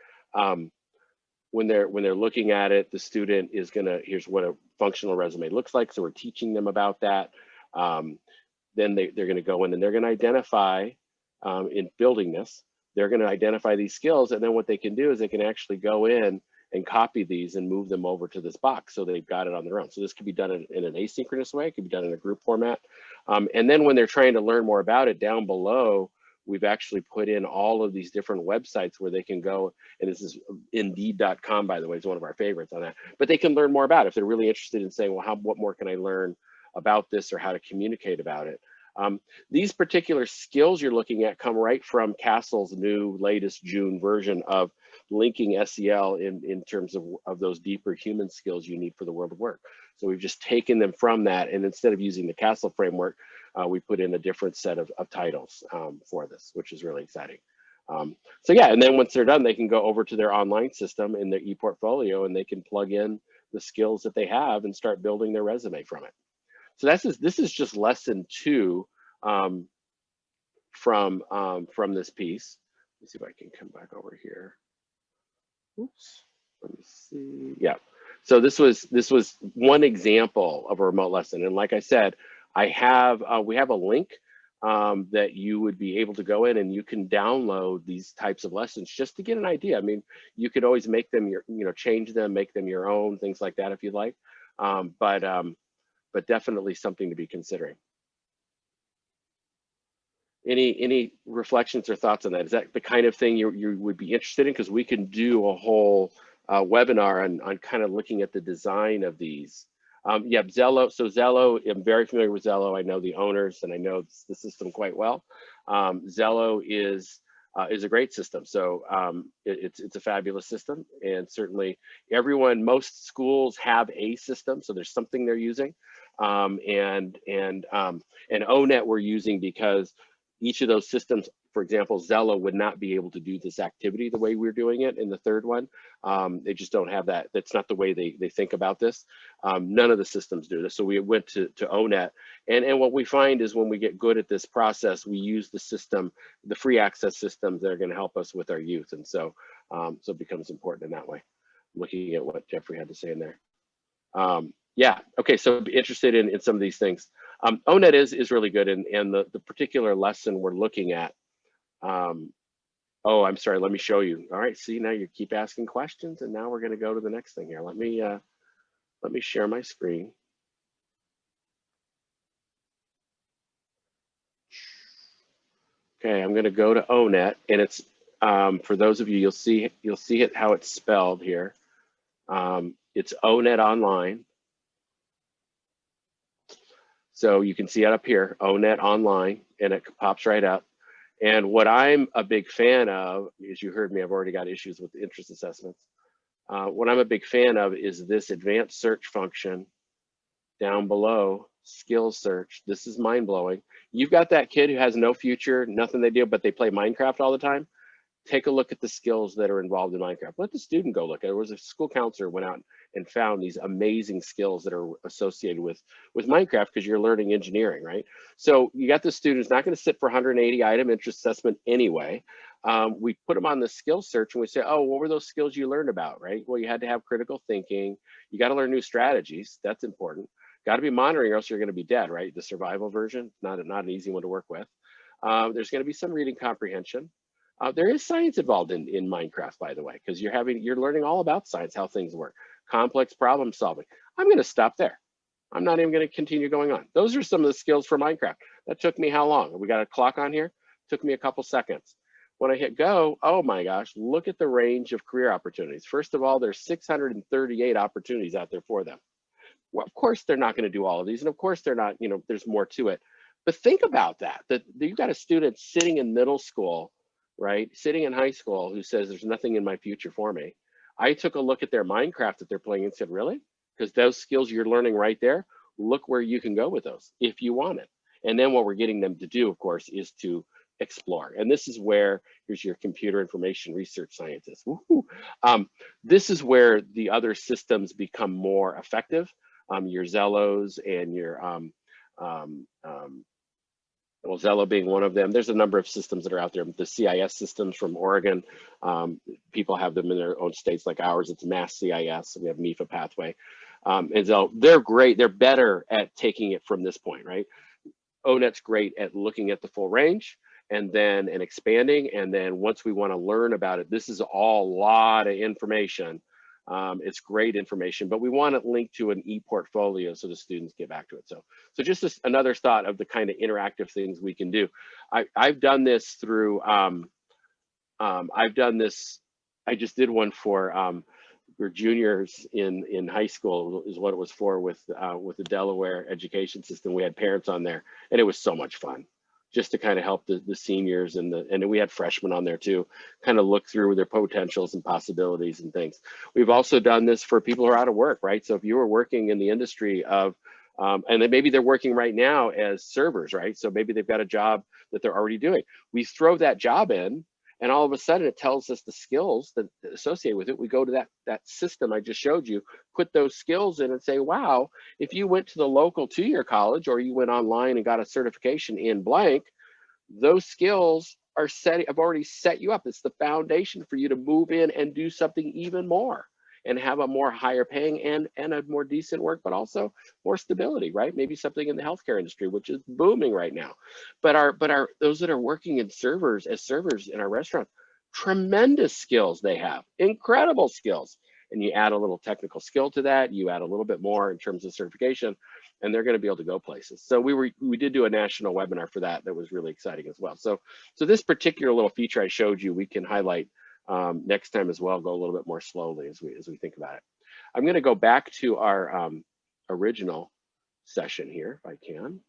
When they're looking at it, the student is here's what a functional resume looks like. So we're teaching them about that. Then they're gonna go in and they're gonna identify, in building this, they're gonna identify these skills. And then what they can do is they can actually go in and copy these and move them over to this box. So they've got it on their own. So this could be done in an asynchronous way. It could be done in a group format. And then when they're trying to learn more about it, down below, we've actually put in all of these different websites where they can go, and this is indeed.com, by the way, is one of our favorites on that, but they can learn more about it if they're really interested in saying, well, what more can I learn about this, or how to communicate about it. These particular skills you're looking at come right from CASEL's new latest June version of linking SEL in terms of those deeper human skills you need for the world of work. So we've just taken them from that, and instead of using the CASEL framework, we put in a different set of titles for this, which is really exciting. So yeah, and then once they're done, they can go over to their online system in their ePortfolio, and they can plug in the skills that they have and start building their resume from it. So this is just lesson 2 from this piece. Let's see if I can come back over here. Oops, let me see. Yeah, so this was one example of a remote lesson, and like I said, we have a link that you would be able to go in and you can download these types of lessons just to get an idea. I mean, you could always make them change them, make them your own, things like that if you'd like. But definitely something to be considering. Any reflections or thoughts on that? Is that the kind of thing you would be interested in? Because we can do a whole webinar on kind of looking at the design of these. Yeah, Zello. So Zello, I'm very familiar with Zello. I know the owners and I know the system quite well. Zello is a great system. So it's a fabulous system, and certainly most schools have a system, so there's something they're using. And ONET we're using because each of those systems, for example, Zello would not be able to do this activity the way we're doing it in the third one. They just don't have that. That's not the way they think about this. None of the systems do this. So we went to ONET. And what we find is when we get good at this process, we use the system, the free access systems that are going to help us with our youth. And so, so it becomes important in that way. Looking at what Jeffrey had to say in there. Yeah, okay, so be interested in some of these things. ONET is really good, and the particular lesson we're looking at, oh, I'm sorry, let me show you. All right, see, now you keep asking questions, and now we're gonna go to the next thing here. Let me share my screen. Okay, I'm gonna go to ONET, and it's, for those of you, you'll see it how it's spelled here. It's ONET Online. So you can see it up here, ONET Online, and it pops right up. And what I'm a big fan of, as you heard me, I've already got issues with the interest assessments. What I'm a big fan of is this advanced search function down below, skills search. This is mind blowing. You've got that kid who has no future, nothing they do, but they play Minecraft all the time. Take a look at the skills that are involved in Minecraft. Let the student go look. There was a school counselor went out and found these amazing skills that are associated with Minecraft because you're learning engineering, right? So you got the students not going to sit for 180 item interest assessment anyway. We put them on the skills search and we say, oh, what were those skills you learned about, right? Well, you had to have critical thinking. You got to learn new strategies. That's important. Got to be monitoring or else you're going to be dead, right? The survival version, not an easy one to work with. There's going to be some reading comprehension. There is science involved in Minecraft, by the way, because you're learning all about science, how things work, complex problem solving. I'm going to stop there. I'm not even going to continue going on. Those are some of the skills for Minecraft. That took me how long? We got a clock on here. Took me a couple seconds. When I hit go, oh my gosh, look at the range of career opportunities. First of all, there's 638 opportunities out there for them. Well, of course, they're not going to do all of these. And of course, they're not, there's more to it. But think about that you've got a student sitting in middle school, right? Sitting in high school who says there's nothing in my future for me. I took a look at their Minecraft that they're playing and said, really? Because those skills you're learning right there, look where you can go with those if you want it. And then what we're getting them to do, of course, is to explore. And this is where, here's your computer information research scientist. This is where the other systems become more effective. Your Zellos and your, well, Zello being one of them. There's a number of systems that are out there. The CIS systems from Oregon, people have them in their own states like ours. It's Mass CIS. We have MEFA pathway. And so they're great. They're better at taking it from this point, right? ONET's great at looking at the full range and expanding. And then once we want to learn about it, this is all a lot of information. It's great information, but we want it linked to an e-portfolio so the students get back to it. So just another thought of the kind of interactive things we can do. I've done this through, I just did one for juniors in high school is what it was for with the Delaware education system. We had parents on there and it was so much fun just to kind of help the seniors and we had freshmen on there too, kind of look through their potentials and possibilities and things. We've also done this for people who are out of work, right? So if you were working in the industry of, and then maybe they're working right now as servers, right? So maybe they've got a job that they're already doing. We throw that job in and all of a sudden it tells us the skills that associate with it. We go to that system I just showed you, put those skills in and say, wow, if you went to the local two-year college or you went online and got a certification in blank, those skills are have already set you up. It's the foundation for you to move in and do something even more and have a more higher paying and a more decent work, but also more stability, right? Maybe something in the healthcare industry, which is booming right now. But those that are working in servers in our restaurant, tremendous skills they have, incredible skills. And you add a little technical skill to that, you add a little bit more in terms of certification, and they're going to be able to go places. So we did do a national webinar for that was really exciting as well. So this particular little feature I showed you, we can highlight next time as well, go a little bit more slowly as we think about it. I'm going to go back to our original session here, if I can.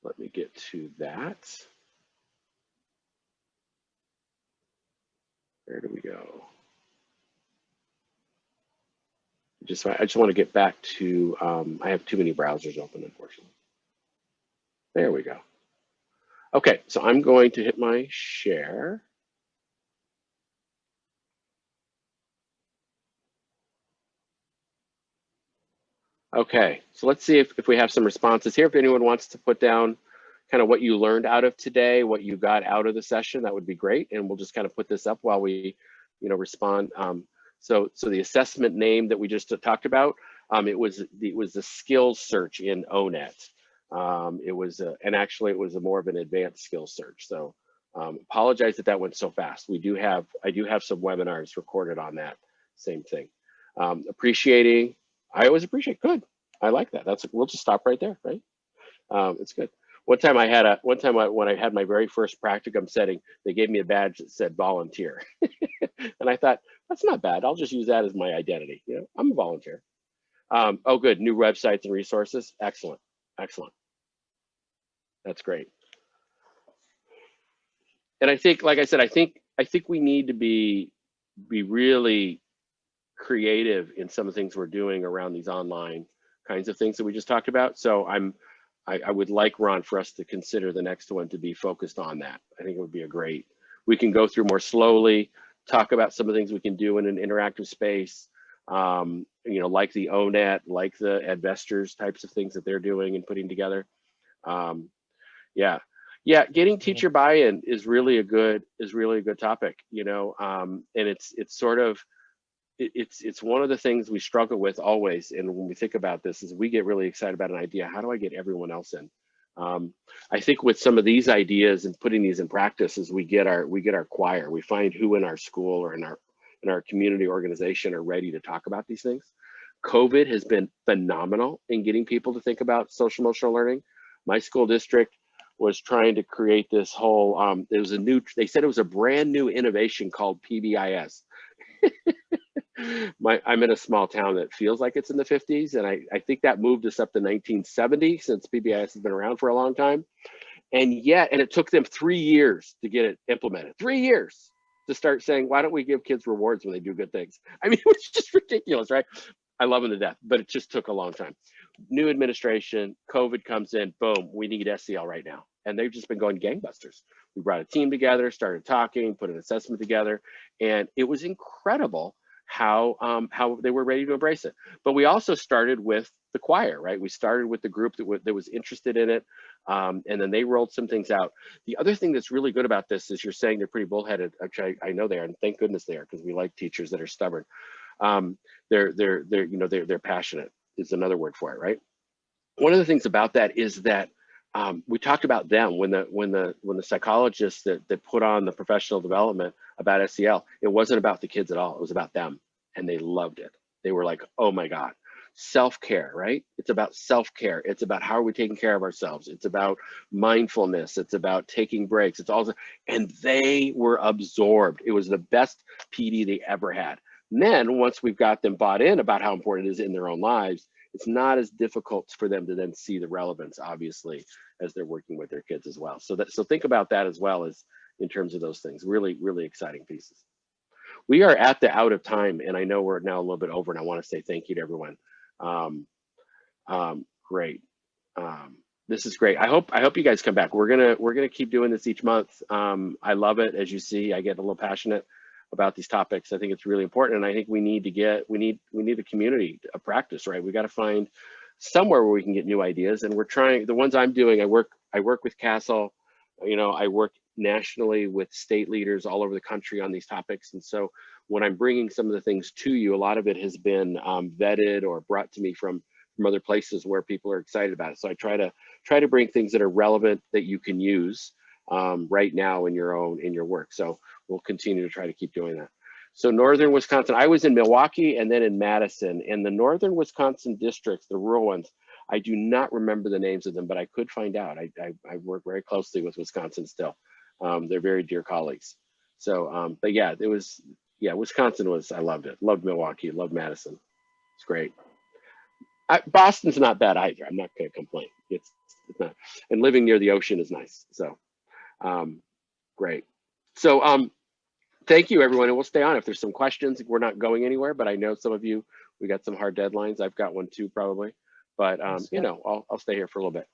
Let me get to that. Where do we go? I just want to get back to, I have too many browsers open, unfortunately. There we go. Okay, so I'm going to hit my share. Okay, so let's see if we have some responses here. If anyone wants to put down kind of what you learned out of today, what you got out of the session, that would be great. And we'll just kind of put this up while we, respond. So the assessment name that we just talked about, it was the skills search in ONET. And actually it was more of an advanced skills search. So apologize that went so fast. I do have some webinars recorded on that same thing. Appreciating, I always appreciate, good. I like that. We'll just stop right there, right? It's good. One time when I had my very first practicum setting, they gave me a badge that said volunteer. And I thought, that's not bad. I'll just use that as my identity. I'm a volunteer. Oh, good. New websites and resources. Excellent. Excellent. That's great. And I think, like I said, I think we need to be really creative in some of the things we're doing around these online kinds of things that we just talked about. So I would like, Ron, for us to consider the next one to be focused on that. I think it would be we can go through more slowly, talk about some of the things we can do in an interactive space, like the ONET, like the Advestors types of things that they're doing and putting together. Yeah, getting teacher buy-in is really a good topic, and it's sort of, it's one of the things we struggle with always. And when we think about this is we get really excited about an idea. How do I get everyone else in? I think with some of these ideas and putting these in practice is we get our choir. We find who in our school or in our community organization are ready to talk about these things. COVID has been phenomenal in getting people to think about social emotional learning. My school district was trying to create this whole, they said it was a brand new innovation called PBIS. I'm in a small town that feels like it's in the 50s, and I think that moved us up to 1970 since PBIS has been around for a long time. And it took them 3 years to get it implemented. 3 years to start saying, why don't we give kids rewards when they do good things? I mean, it was just ridiculous, right? I love them to death, but it just took a long time. New administration, COVID comes in, boom, we need SEL right now. And they've just been going gangbusters. We brought a team together, started talking, put an assessment together, and it was incredible how they were ready to embrace it. But we also started with the choir, right? We started with the group that was interested in it, and then they rolled some things out. The other thing that's really good about this is you're saying they're pretty bullheaded, which I know they are, and thank goodness they are, because we like teachers that are stubborn. They're passionate is another word for it, right? One of the things about that is that we talked about them when the psychologists that put on the professional development about SEL, it wasn't about the kids at all. It was about them, and they loved it. They were like, oh my God, self-care, right? It's about self-care. It's about how are we taking care of ourselves. It's about mindfulness. It's about taking breaks. It's also, and they were absorbed. It was the best PD they ever had. And then once we've got them bought in about how important it is in their own lives, it's not as difficult for them to then see the relevance, obviously, as they're working with their kids as well. So think about that as well as in terms of those things. Really, really exciting pieces. We are at the out of time, and I know we're now a little bit over, and I want to say thank you to everyone. Great. This is great. I hope you guys come back. We're gonna keep doing this each month. I love it. As you see, I get a little passionate about these topics. I think it's really important, and I think we need the community to practice, right? We got to find somewhere where we can get new ideas, and we're trying. The ones I'm doing, I work with CASEL. I work nationally with state leaders all over the country on these topics, and so when I'm bringing some of the things to you, a lot of it has been vetted or brought to me from other places where people are excited about it. So I try to bring things that are relevant that you can use right now in your work. So we'll continue to try to keep doing that. So Northern Wisconsin, I was in Milwaukee and then in Madison, and the Northern Wisconsin districts, the rural ones, I do not remember the names of them, but I could find out. I work very closely with Wisconsin still. They're very dear colleagues. So, but yeah, Wisconsin I loved it. Loved Milwaukee, loved Madison. It's great. Boston's not bad either. I'm not going to complain. It's not, and living near the ocean is nice. So, great. So, thank you, everyone, and we'll stay on if there's some questions. We're not going anywhere, but I know some of you, we got some hard deadlines. I've got one too, probably, but I'll stay here for a little bit.